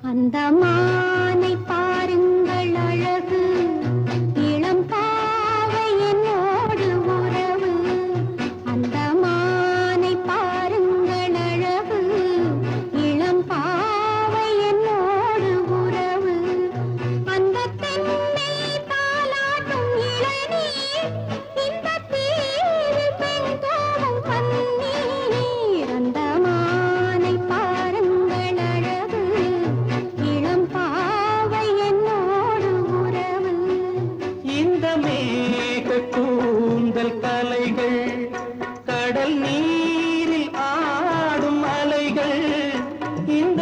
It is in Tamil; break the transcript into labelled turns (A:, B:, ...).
A: அந்த மானை பாருங்கள் அழகு, இளம் பாவை என்னோடு உறவு. அந்த மானை பாருங்கள் அழகு, இளம் பாவை என்னோடு உறவு. அந்த தென்னை தாலாட்டும் இளநீர், இந்த தீவில் பெண் தோடும் பன்னீர். அந்த மானை பாருங்கள் அழகு, இளம் பாவை என்னோடு உறவு.
B: இந்த மேக கூந்தல் கலைகள், கடல் நீரில் ஆடும் அலைகள். இந்த